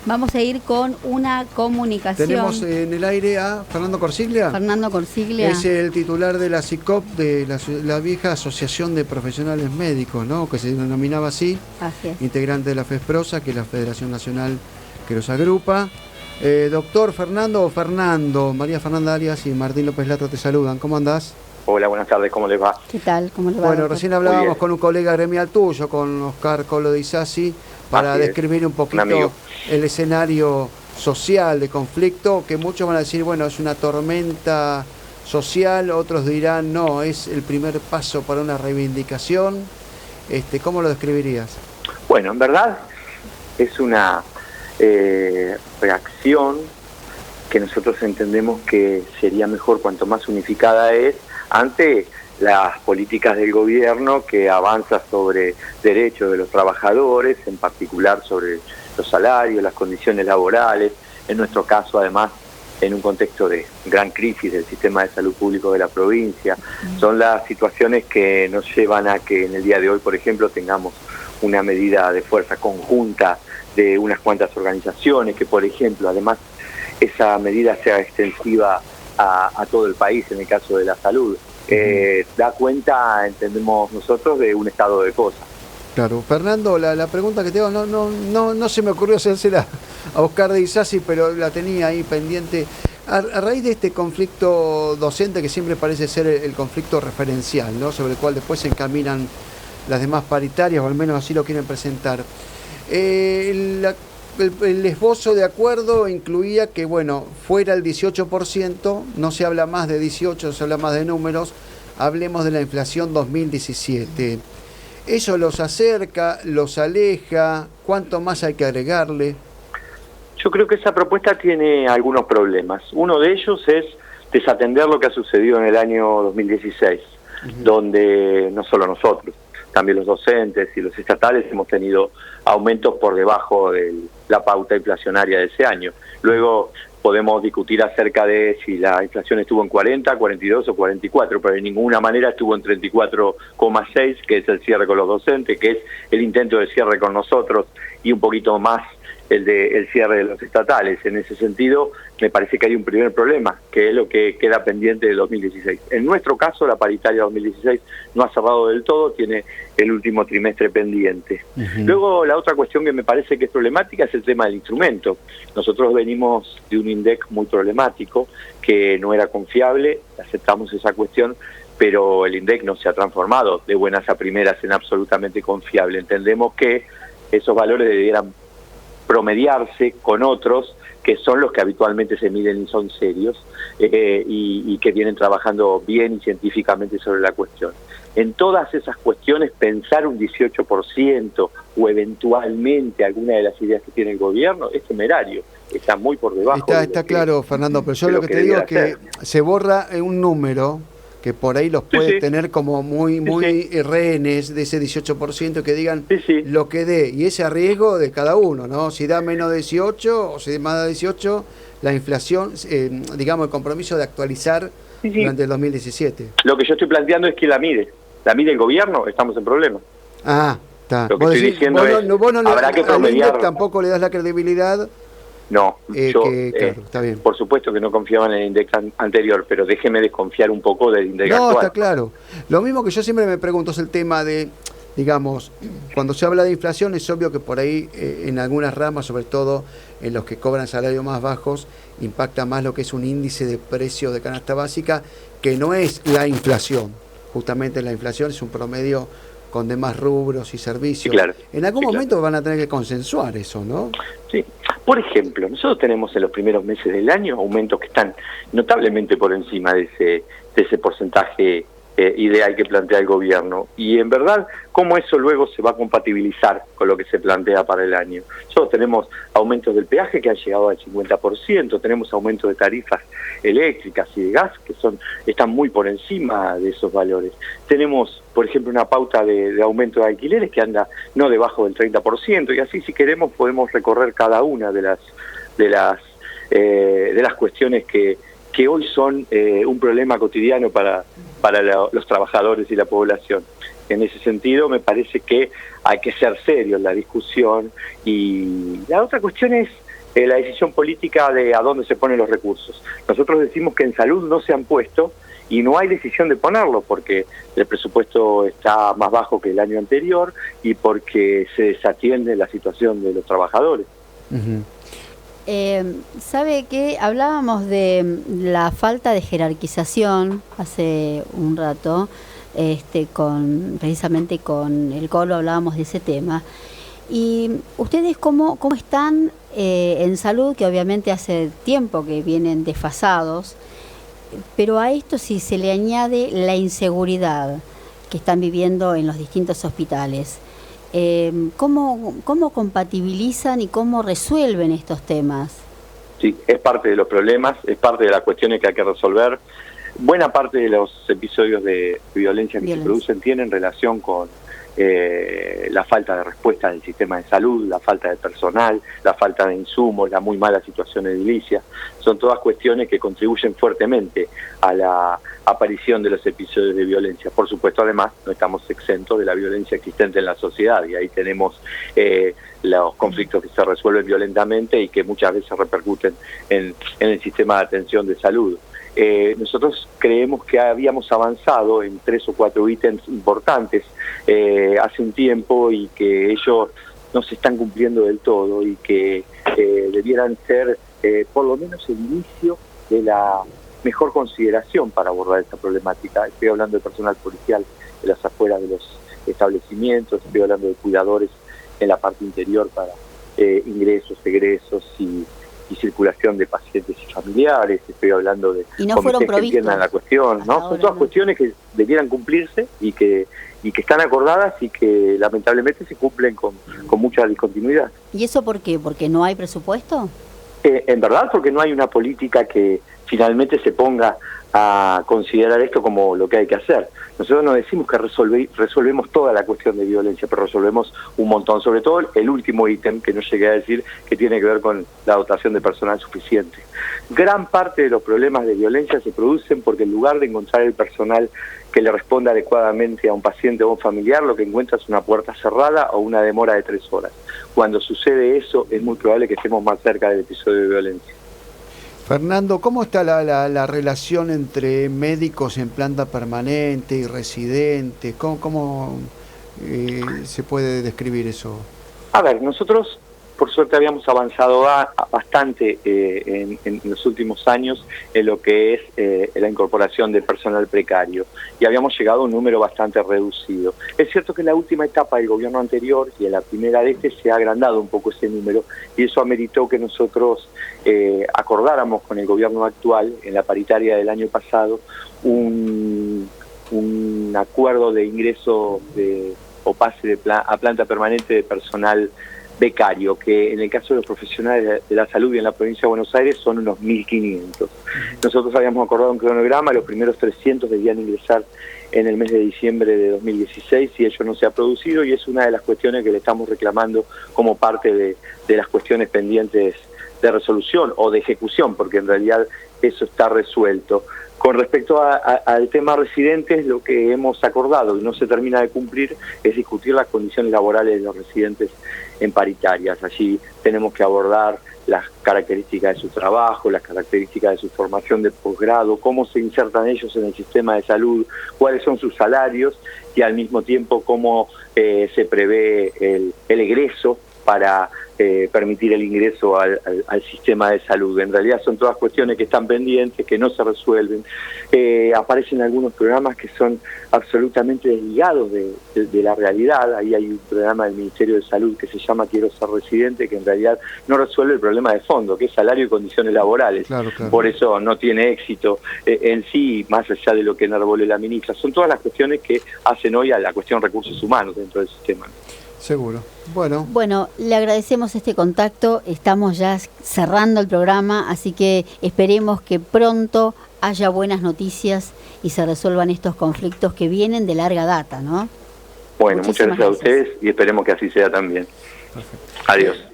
Vamos a ir con una comunicación. Tenemos en el aire a Fernando Corsiglia. Fernando Corsiglia. Es el titular de la SICOP, de la vieja Asociación de Profesionales Médicos, ¿no? Que se denominaba así. Así es. Integrante de la FESPROSA, que es la Federación Nacional que los agrupa. Doctor Fernando o Fernando, María Fernanda Arias y Martín López Latra te saludan. ¿Cómo andás? Hola, buenas tardes, ¿cómo les va? ¿Qué tal? ¿Cómo le va? Bueno, doctor? recién hablábamos con un colega gremial tuyo, con Oscar Colo de Isasi, para describir un poquito el escenario social de conflicto, que muchos van a decir, bueno, es una tormenta social, otros dirán, no, es el primer paso para una reivindicación. ¿Cómo lo describirías? Bueno, en verdad es una reacción que nosotros entendemos que sería mejor cuanto más unificada es ante las políticas del gobierno que avanza sobre derechos de los trabajadores, en particular sobre los salarios, las condiciones laborales, en nuestro caso además en un contexto de gran crisis del sistema de salud público de la provincia. Son las situaciones que nos llevan a que en el día de hoy, por ejemplo, tengamos una medida de fuerza conjunta de unas cuantas organizaciones, que por ejemplo, además, esa medida sea extensiva a todo el país en el caso de la salud. Da cuenta, entendemos nosotros, de un estado de cosas. Claro. Fernando, la pregunta que te hago, no se me ocurrió hacérsela a Oscar de Isasi, pero la tenía ahí pendiente. A raíz de este conflicto docente, que siempre parece ser el conflicto referencial, ¿no?, sobre el cual después se encaminan las demás paritarias, o al menos así lo quieren presentar. El esbozo de acuerdo incluía que, bueno, fuera el 18%, no se habla más de 18, se habla más de números, hablemos de la inflación 2017. ¿Eso los acerca, los aleja? ¿Cuánto más hay que agregarle? Yo creo que esa propuesta tiene algunos problemas. Uno de ellos es desatender lo que ha sucedido en el año 2016, donde no solo nosotros, también los docentes y los estatales hemos tenido aumentos por debajo de la pauta inflacionaria de ese año. Luego podemos discutir acerca de si la inflación estuvo en 40, 42 o 44, pero de ninguna manera estuvo en 34,6, que es el cierre con los docentes, que es el intento de cierre con nosotros, y un poquito más el cierre de los estatales. En ese sentido, me parece que hay un primer problema, que es lo que queda pendiente del 2016. En nuestro caso, la paritaria 2016 no ha cerrado del todo, tiene el último trimestre pendiente. Luego, la otra cuestión que me parece que es problemática es el tema del instrumento. Nosotros venimos de un INDEC muy problemático, que no era confiable, aceptamos esa cuestión, pero el INDEC no se ha transformado de buenas a primeras en absolutamente confiable. Entendemos que esos valores debieran promediarse con otros que son los que habitualmente se miden y son serios, y que vienen trabajando bien y científicamente sobre la cuestión. En todas esas cuestiones, pensar un 18% o eventualmente alguna de las ideas que tiene el gobierno es temerario, está muy por debajo. Está claro, Fernando, pero yo lo que te digo es que se borra un número que por ahí los puede tener como muy rehenes de ese 18%, que digan lo que dé, y ese riesgo de cada uno, ¿no? Si da menos de 18 o si da más de 18, la inflación, digamos, el compromiso de actualizar durante el 2017. Lo que yo estoy planteando es que la mide el gobierno, estamos en problemas. Está. Lo que estoy diciendo habrá que promediar. Tampoco le das la credibilidad. No, claro, está bien. Por supuesto que no confiaba en el INDEC anterior, pero déjeme desconfiar un poco del INDEC actual. No, está claro. Lo mismo que yo siempre me pregunto es el tema de, digamos, cuando se habla de inflación, es obvio que por ahí en algunas ramas, sobre todo en los que cobran salarios más bajos, impacta más lo que es un índice de precios de canasta básica, que no es la inflación. Justamente la inflación es un promedio con demás rubros y servicios. Claro. En algún momento van a tener que consensuar eso, ¿no? Sí. Por ejemplo, nosotros tenemos en los primeros meses del año aumentos que están notablemente por encima de ese porcentaje ideal que plantea el gobierno. Y en verdad, ¿cómo eso luego se va a compatibilizar con lo que se plantea para el año? Nosotros tenemos aumentos del peaje que han llegado al 50%, tenemos aumentos de tarifas eléctricas y de gas que están muy por encima de esos valores. Tenemos, por ejemplo, una pauta de aumento de alquileres que anda no debajo del 30%, y así, si queremos, podemos recorrer cada una de las cuestiones que hoy son un problema cotidiano para los trabajadores y la población. En ese sentido, me parece que hay que ser serios en la discusión. Y la otra cuestión es la decisión política de a dónde se ponen los recursos. Nosotros decimos que en salud no se han puesto y no hay decisión de ponerlo porque el presupuesto está más bajo que el año anterior y porque se desatiende la situación de los trabajadores. Ujú. ¿Sabe qué? Hablábamos de la falta de jerarquización hace un rato, precisamente con el Colo hablábamos de ese tema. ¿Y ustedes cómo están en salud, que obviamente hace tiempo que vienen desfasados, pero a esto si se le añade la inseguridad que están viviendo en los distintos hospitales? ¿Cómo compatibilizan y cómo resuelven estos temas? Sí, es parte de los problemas, es parte de las cuestiones que hay que resolver. Buena parte de los episodios de violencia que se producen tienen relación con la falta de respuesta del sistema de salud, la falta de personal, la falta de insumos, la muy mala situación edilicia. Son todas cuestiones que contribuyen fuertemente a la aparición de los episodios de violencia. Por supuesto, además, no estamos exentos de la violencia existente en la sociedad y ahí tenemos los conflictos que se resuelven violentamente y que muchas veces repercuten en el sistema de atención de salud. Nosotros creemos que habíamos avanzado en 3 o 4 ítems importantes hace un tiempo y que ellos no se están cumpliendo del todo y que debieran ser por lo menos el inicio de la mejor consideración para abordar esta problemática. Estoy hablando de personal policial de las afueras de los establecimientos, estoy hablando de cuidadores en la parte interior para ingresos, egresos y circulación de pacientes y familiares, estoy hablando de y no fueron comités que entiendan la cuestión, ¿no? Son todas cuestiones que debieran cumplirse y que están acordadas y que lamentablemente se cumplen con mucha discontinuidad. ¿Y eso por qué? ¿Porque no hay presupuesto? En verdad, porque no hay una política que finalmente se ponga a considerar esto como lo que hay que hacer. Nosotros no decimos que resolvemos toda la cuestión de violencia, pero resolvemos un montón, sobre todo el último ítem que no llegué a decir, que tiene que ver con la dotación de personal suficiente. Gran parte de los problemas de violencia se producen porque en lugar de encontrar el personal que le responda adecuadamente a un paciente o a un familiar, lo que encuentra es una puerta cerrada o una demora de 3 horas. Cuando sucede eso, es muy probable que estemos más cerca del episodio de violencia. Fernando, ¿cómo está la relación entre médicos en planta permanente y residentes? ¿Cómo se puede describir eso? A ver, nosotros por suerte habíamos avanzado bastante en los últimos años en lo que es la incorporación de personal precario y habíamos llegado a un número bastante reducido. Es cierto que en la última etapa del gobierno anterior y en la primera de se ha agrandado un poco ese número y eso ameritó que nosotros acordáramos con el gobierno actual en la paritaria del año pasado un acuerdo de ingreso o pase a planta permanente de personal becario, que en el caso de los profesionales de la salud y en la provincia de Buenos Aires son unos 1.500. Nosotros habíamos acordado un cronograma, los primeros 300 debían ingresar en el mes de diciembre de 2016 y ello no se ha producido y es una de las cuestiones que le estamos reclamando como parte de las cuestiones pendientes de resolución o de ejecución, porque en realidad eso está resuelto. Con respecto al tema residentes, lo que hemos acordado y no se termina de cumplir es discutir las condiciones laborales de los residentes en paritarias. Allí tenemos que abordar las características de su trabajo, las características de su formación de posgrado, cómo se insertan ellos en el sistema de salud, cuáles son sus salarios y al mismo tiempo cómo se prevé el egreso para permitir el ingreso al sistema de salud. En realidad son todas cuestiones que están pendientes, que no se resuelven. Aparecen algunos programas que son absolutamente desligados de la realidad. Ahí hay un programa del Ministerio de Salud que se llama Quiero ser residente, que en realidad no resuelve el problema de fondo, que es salario y condiciones laborales. Claro. Por eso no tiene éxito en sí, más allá de lo que enarbole la ministra. Son todas las cuestiones que hacen hoy a la cuestión recursos humanos dentro del sistema. Seguro. Bueno, le agradecemos este contacto, estamos ya cerrando el programa, así que esperemos que pronto haya buenas noticias y se resuelvan estos conflictos que vienen de larga data, ¿no? Bueno, muchas gracias a ustedes y esperemos que así sea también. Perfecto. Adiós.